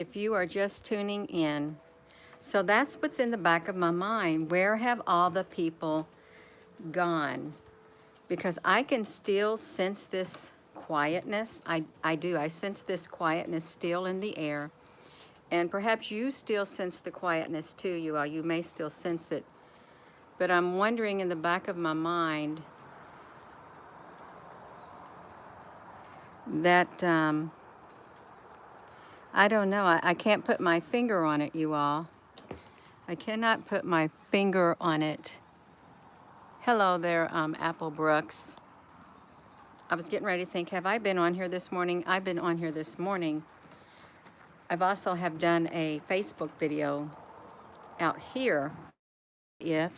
If you are just tuning in, so that's what's in the back of my mind. Where have all the people gone? Because I can still sense this quietness. I do. I sense this quietness still in the air. And perhaps you still sense the quietness too, you all. You may still sense it. But I'm wondering in the back of my mind that, I don't know. I can't put my finger on it, you all. I cannot put my finger on it. Hello there, Apple Brooks. I was getting ready to think, have I been on here this morning? I've been on here this morning. I've also have done a Facebook video out here. If,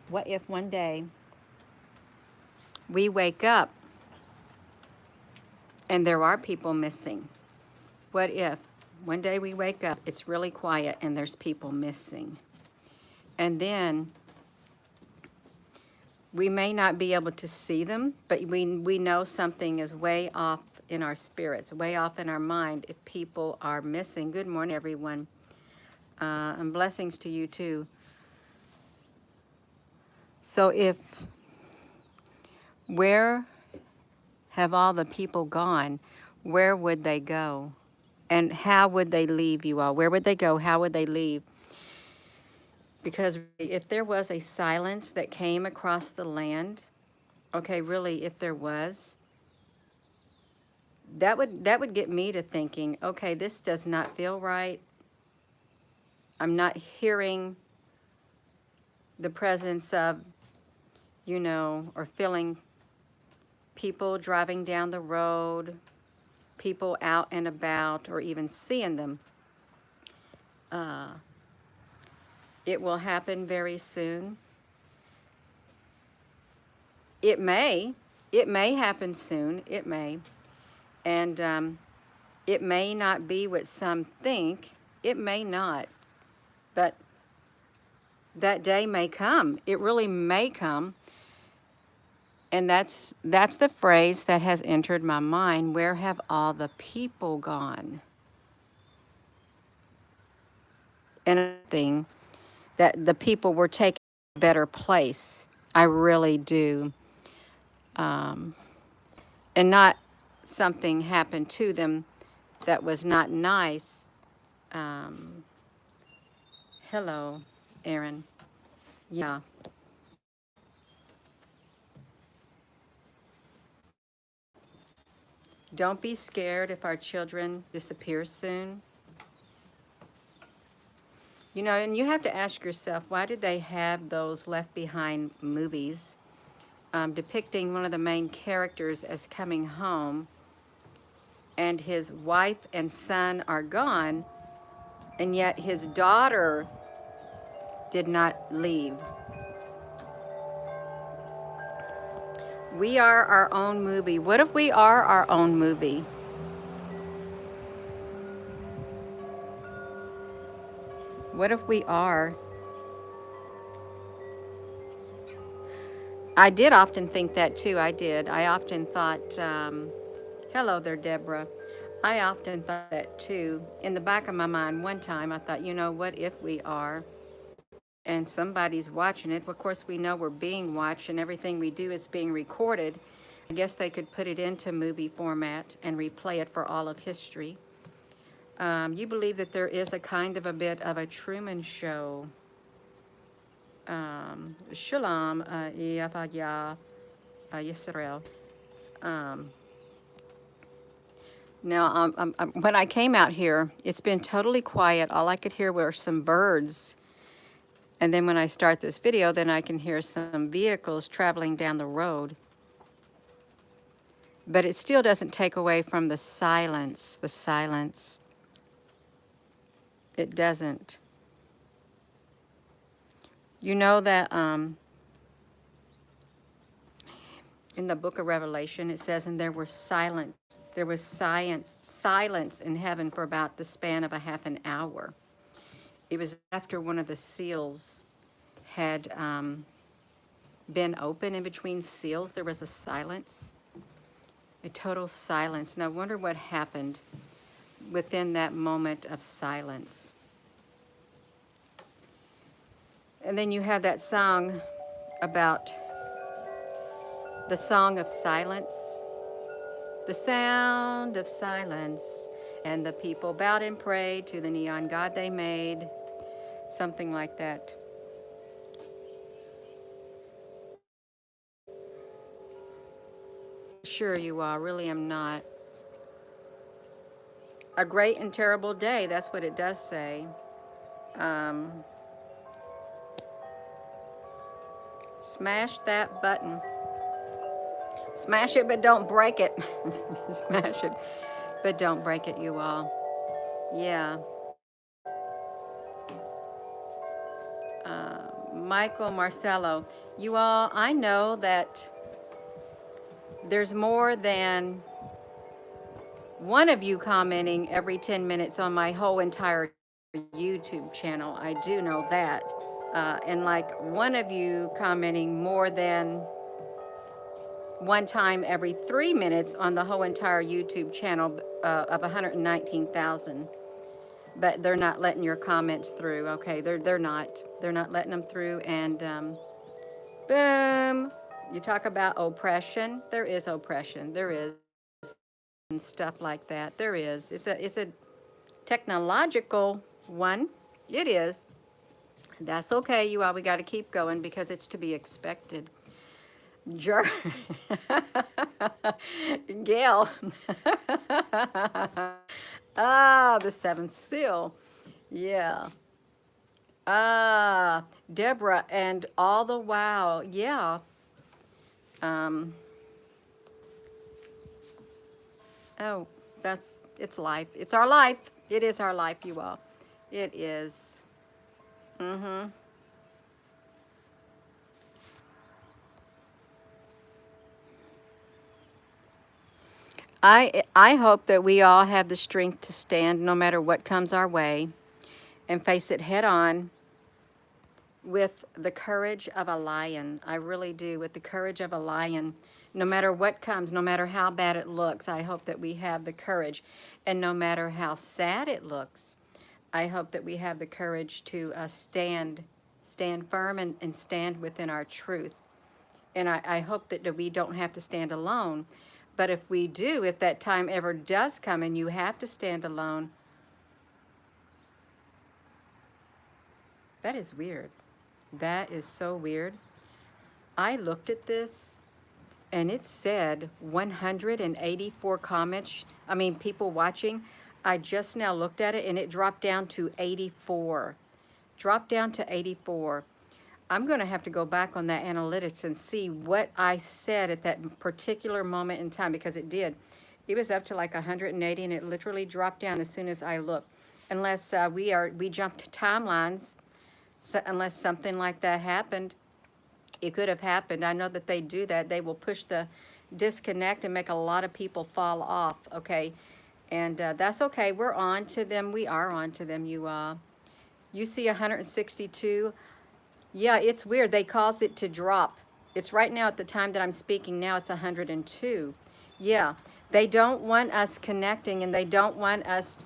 what if one day we wake up and there are people missing? What if one day we wake up, it's really quiet and there's people missing? And then we may not be able to see them, but we know something is way off in our spirits, way off in our mind if people are missing. Good morning, everyone. And blessings to you too. So where have all the people gone? Where would they go? And how would they leave, you all? Where would they go? How would they leave? Because if there was a silence that came across the land, okay, really, if there was, that would get me to thinking, okay, this does not feel right. I'm not hearing the presence of, or feeling people driving down the road, people out and about, or even seeing them. It will happen very soon. It may happen soon. It may. And it may not be what some think. It may not. But that day may come. It really may come. And that's the phrase that has entered my mind. Where have all the people gone? And a thing that the people were taken to a better place. I really do. And not something happened to them that was not nice. Hello, Aaron. Yeah. Don't be scared if our children disappear soon. And you have to ask yourself, why did they have those Left Behind movies depicting one of the main characters as coming home and his wife and son are gone, and yet his daughter did not leave. We are our own movie. What if we are our own movie? What if we are? I did often think that too. I did. I often thought, hello there, Deborah. I often thought that too. In the back of my mind, one time I thought, what if we are? And somebody's watching it. Of course, we know we're being watched and everything we do is being recorded. I guess they could put it into movie format and replay it for all of history. You believe that there is a kind of a bit of a Truman Show. Shalom, Yafaya, Yisrael. Now, when I came out here, it's been totally quiet. All I could hear were some birds. And then when I start this video, then I can hear some vehicles traveling down the road. But it still doesn't take away from the silence. It doesn't. You know that in the book of Revelation, it says, and there was silence in heaven for about the span of a half an hour. It was after one of the seals had been open. In between seals, there was a silence. A total silence. And I wonder what happened within that moment of silence. And then you have that song about the song of silence, the sound of silence. And the people bowed and prayed to the neon god they made. Something like that. Sure you are, really am not. A great and terrible day, that's what it does say. Um, Smash that button. Smash it, but don't break it. Smash it, but don't break it, you all. Yeah. Michael Marcello, you all, I know that there's more than one of you commenting every 10 minutes on my whole entire YouTube channel. I do know that. And like one of you commenting more than one time every 3 minutes on the whole entire YouTube channel of 119,000. But they're not letting your comments through. Okay, they're not letting them through. And boom, you talk about oppression. There is oppression. There is, and stuff like that. There is. It's a technological one. It is. That's okay, you all. We got to keep going because it's to be expected. Gail. Ah, the seventh seal. Yeah. Ah, Deborah, and all the while, yeah. Um, oh, it's life. It's our life. It is our life, you all. It is. Mm-hmm. I hope that we all have the strength to stand no matter what comes our way and face it head on with the courage of a lion. I really do, with the courage of a lion. No matter what comes, no matter how bad it looks, I hope that we have the courage. And no matter how sad it looks, I hope that we have the courage to stand firm and stand within our truth. And I hope that we don't have to stand alone. But if we do, if that time ever does come and you have to stand alone, that is weird. That is so weird. I looked at this and it said 184 comments. I mean, people watching. I just now looked at it and it dropped down to 84. Dropped down to 84. I'm going to have to go back on that analytics and see what I said at that particular moment in time, because it did. It was up to like 180 and it literally dropped down as soon as I looked. Unless we jumped timelines, so unless something like that happened. It could have happened. I know that they do that. They will push the disconnect and make a lot of people fall off, okay? And that's okay. We're on to them. We are on to them, you see 162. Yeah, it's weird. They caused it to drop. It's right now at the time that I'm speaking now, it's 102. Yeah, they don't want us connecting and they don't want us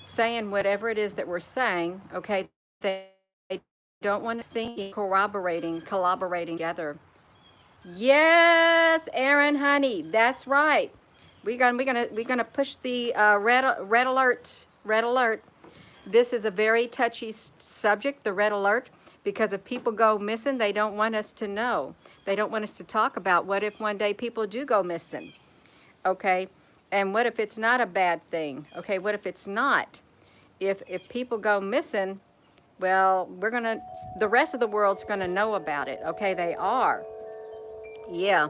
saying whatever it is that we're saying, okay? They don't want us thinking, collaborating together. Yes, Aaron, honey, that's right. We're gonna push the red alert. Red alert. This is a very touchy subject, the red alert, because if people go missing, they don't want us to know. They don't want us to talk about what if one day people do go missing, okay? And what if it's not a bad thing, okay? What if it's not? If people go missing, well, the rest of the world's gonna know about it, okay? They are. Yeah,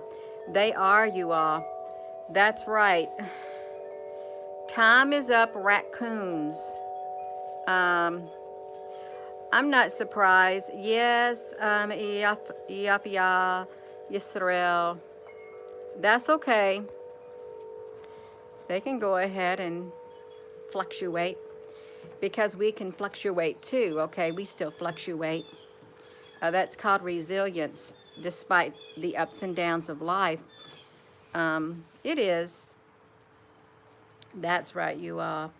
they are, you all. That's right. Time is up, raccoons. Um, I'm not surprised. Yes, Ethiopia, Israel. That's okay. They can go ahead and fluctuate because we can fluctuate too, okay? We still fluctuate. That's called resilience despite the ups and downs of life. It is. That's right, you all.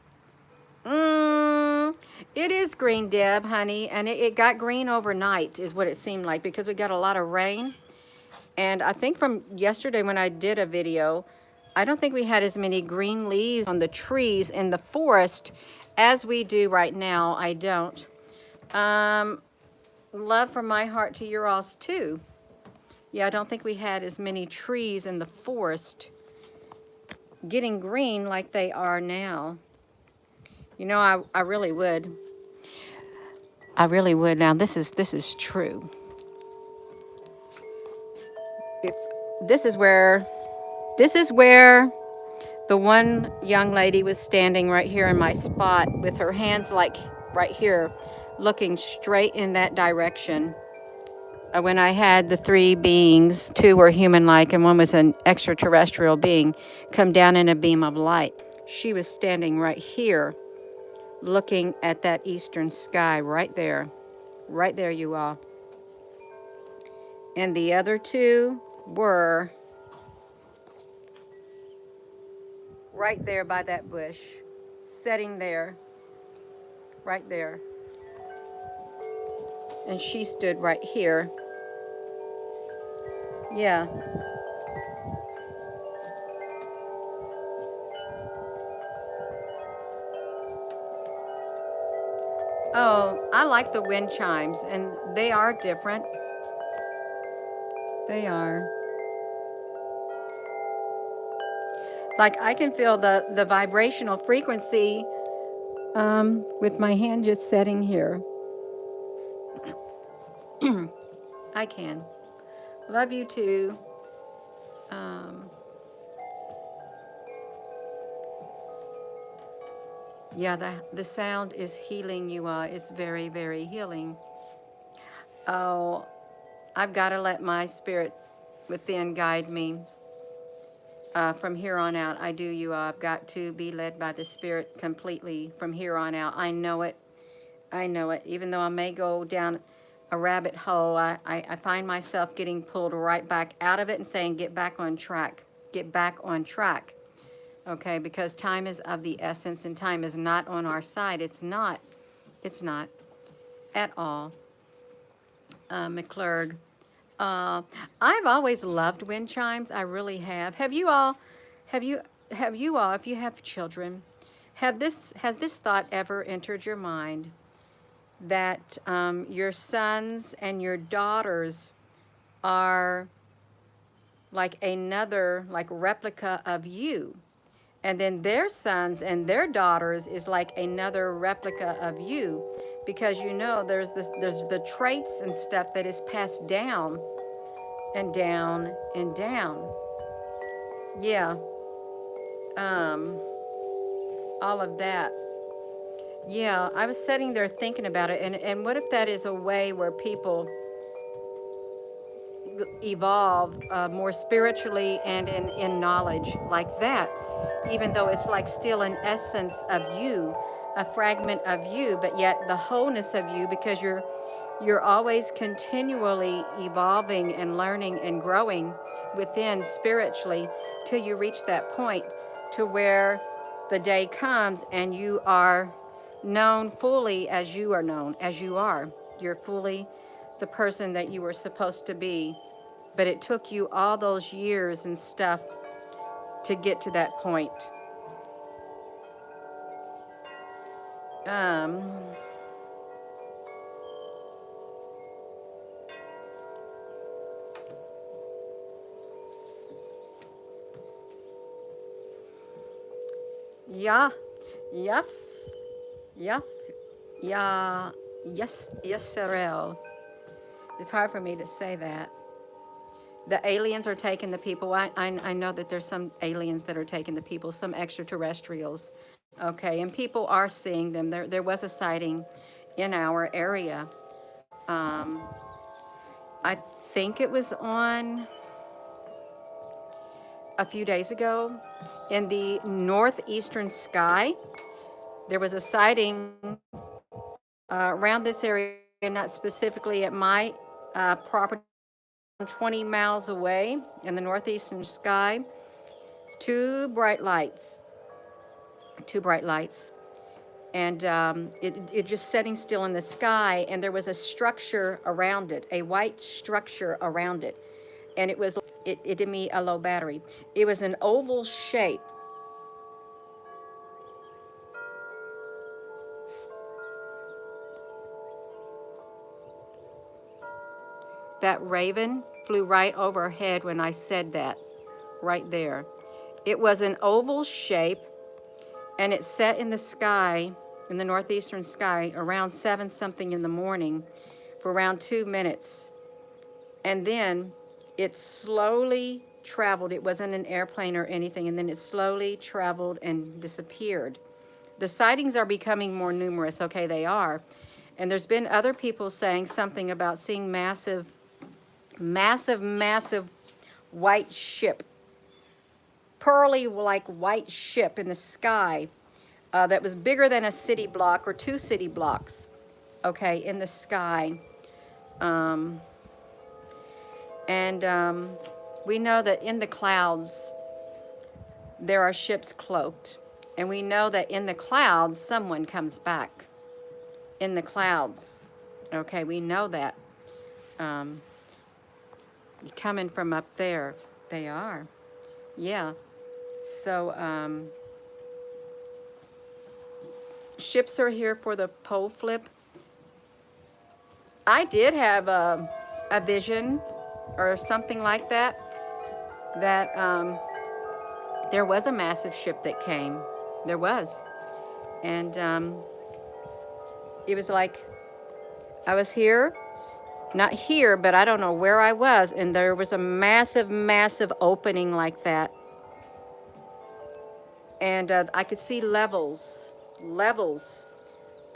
Mm, it is green, Deb, honey, and it got green overnight, is what it seemed like, because we got a lot of rain. And I think from yesterday when I did a video, I don't think we had as many green leaves on the trees in the forest as we do right now. I don't. Um, Love from my heart to your all's too. Yeah, I don't think we had as many trees in the forest getting green like they are now. You know, I really would. I really would. Now this is true. If this is where the one young lady was standing right here in my spot with her hands like right here, looking straight in that direction. When I had the three beings, two were human like and one was an extraterrestrial being, come down in a beam of light. She was standing right here, looking at that eastern sky right there. Right there, you all. And the other two were right there by that bush, sitting there, right there. And she stood right here. Yeah. Oh, I like the wind chimes, and they are different. They are. Like I can feel the vibrational frequency with my hand just sitting here. I can. Love you too. Um, yeah, the sound is healing you all. It's very, very healing. Oh, I've got to let my spirit within guide me. From here on out, I do, you all. I've got to be led by the spirit completely from here on out. I know it. I know it. Even though I may go down a rabbit hole, I find myself getting pulled right back out of it and saying, get back on track. Get back on track. Okay, because time is of the essence and time is not on our side. It's not. It's not at all. McClurg. Uh, I've always loved wind chimes. I really have. Have you, have you all, if you have children, has this thought ever entered your mind that your sons and your daughters are like another, like replica of you? And then their sons and their daughters is like another replica of you, because you know there's the traits and stuff that is passed down and down and down. Yeah, um, all of that. Yeah, I was sitting there thinking about it, and what if that is a way where people evolve more spiritually and in knowledge like that, even though it's like still an essence of you, a fragment of you, but yet the wholeness of you, because you're always continually evolving and learning and growing within spiritually till you reach that point to where the day comes and you are known fully as you are known, as you are. You're fully the person that you were supposed to be. But it took you all those years and stuff to get to that point. Um, yeah, yep, yep, yeah, yes, Sorrel. It's hard for me to say that. The aliens are taking the people. I know that there's some aliens that are taking the people, some extraterrestrials. Okay, and people are seeing them. There was a sighting in our area. Um, I think it was on a few days ago in the northeastern sky. There was a sighting around this area, not specifically at my property, 20 miles away in the northeastern sky. two bright lights, two bright lights, and it just setting still in the sky, and there was a structure around it, a white structure around it, and it did me a low battery. It was an oval shape. That raven flew right overhead when I said that, right there. It was an oval shape, and it set in the sky, in the northeastern sky, around 7 something in the morning for around 2 minutes. And then it slowly traveled. It wasn't an airplane or anything, and then it slowly traveled and disappeared. The sightings are becoming more numerous, okay, they are. And there's been other people saying something about seeing massive, massive, massive white ship, pearly like white ship in the sky that was bigger than a city block or 2 city blocks, okay, in the sky. We know that in the clouds there are ships cloaked, and we know that in the clouds someone comes back. In the clouds, okay, we know that. Coming from up there, they are, yeah. So ships are here for the pole flip. I did have a vision or something like that, that there was a massive ship that came. There was. And it was like I was here, not here, but I don't know where I was, and there was a massive, massive opening like that. And I could see levels,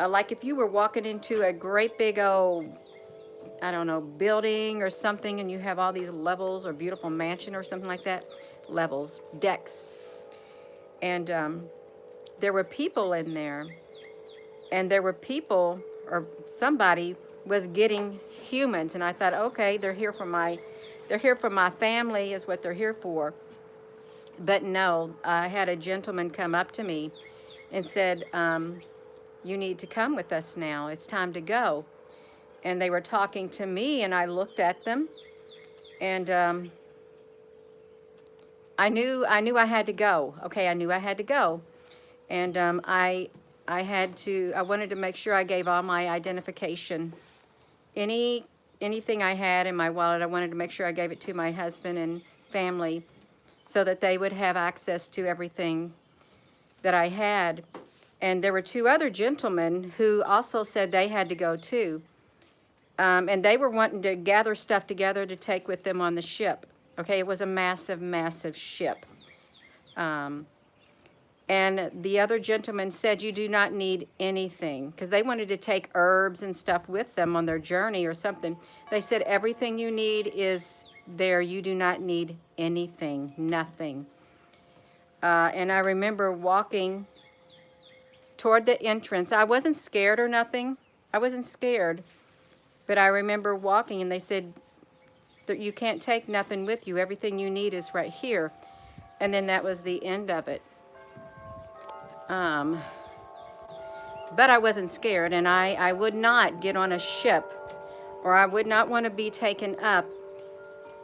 like if you were walking into a great big old, I don't know, building or something, and you have all these levels, or beautiful mansion or something like that. Levels, decks. And there were people in there, and there were people, or somebody was getting humans, and I thought, okay, they're here for my family, is what they're here for. But no, I had a gentleman come up to me and said, you need to come with us now. It's time to go. And they were talking to me, and I looked at them, and I knew I had to go. Okay, I knew I had to go. And I wanted to make sure I gave all my identification. Anything I had in my wallet, I wanted to make sure I gave it to my husband and family so that they would have access to everything that I had. And there were 2 other gentlemen who also said they had to go too. And they were wanting to gather stuff together to take with them on the ship. Okay, it was a massive, massive ship. And the other gentleman said, you do not need anything, because they wanted to take herbs and stuff with them on their journey or something. They said, everything you need is there. You do not need anything, nothing. And I remember walking toward the entrance. I wasn't scared or nothing. I wasn't scared. But I remember walking, and they said that you can't take nothing with you. Everything you need is right here. And then that was the end of it. But I wasn't scared, and I would not get on a ship, or I would not want to be taken up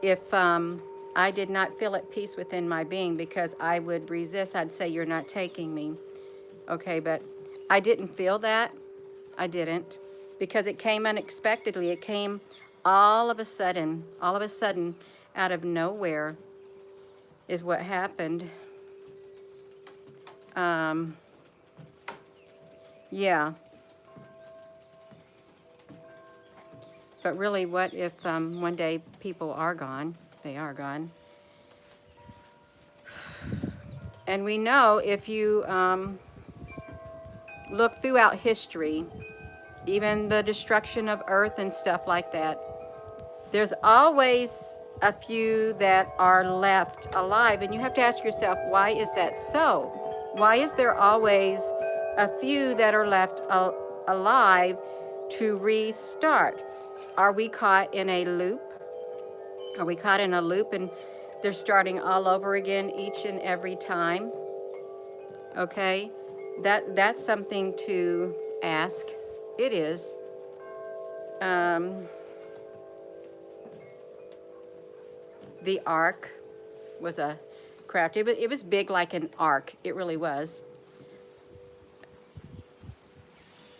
if I did not feel at peace within my being, because I would resist. I'd say, you're not taking me. Okay, but I didn't feel that. I didn't, because it came unexpectedly. It came all of a sudden, out of nowhere is what happened. Yeah. But really, what if one day people are gone? They are gone. And we know, if you look throughout history, even the destruction of earth and stuff like that, there's always a few that are left alive. And you have to ask yourself, why is that so? Why is there always a few that are left alive to restart? Are we caught in a loop? Are we caught in a loop? And they're starting all over again each and every time. Okay, that's something to ask. It is. Um, the ark was a craft. It was big like an ark. It really was.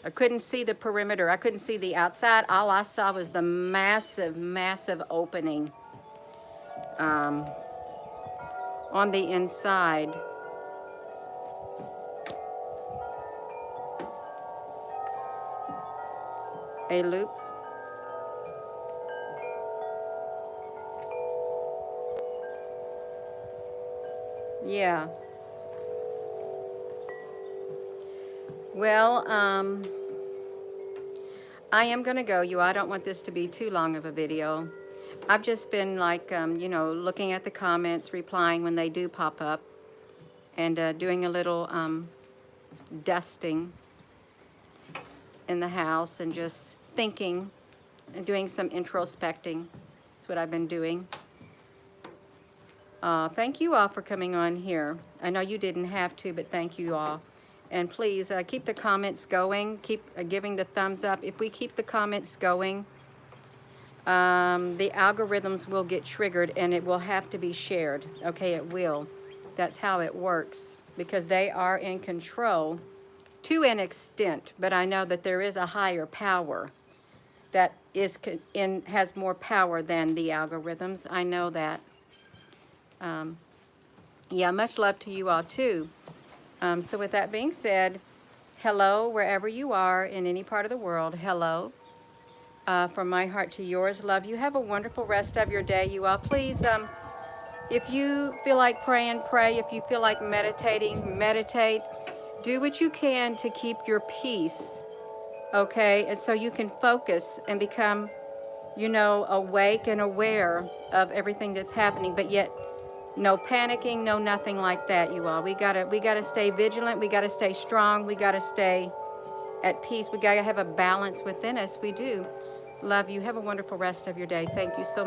I couldn't see the perimeter. I couldn't see the outside. All I saw was the massive, massive opening um, on the inside. A loop. Yeah. Well, I am going to go, you. I don't want this to be too long of a video. I've just been like, you know, looking at the comments, replying when they do pop up, and doing a little dusting in the house and just thinking and doing some introspecting. That's what I've been doing. Thank you all for coming on here. I know you didn't have to, but thank you all. And please keep the comments going. Keep giving the thumbs up. If we keep the comments going, the algorithms will get triggered and it will have to be shared. Okay, it will. That's how it works, because they are in control to an extent, but I know that there is a higher power that has more power than the algorithms. I know that. Yeah, much love to you all too. So with that being said, hello wherever you are in any part of the world. Hello. From my heart to yours, love you. Have a wonderful rest of your day, you all. Please, if you feel like praying, pray. If you feel like meditating, meditate. Do what you can to keep your peace, okay? And so you can focus and become, you know, awake and aware of everything that's happening, but yet no panicking, no nothing like that, you all. We gotta stay vigilant. We gotta stay strong. We gotta stay at peace. We gotta have a balance within us. We do. Love you. Have a wonderful rest of your day. Thank you so much.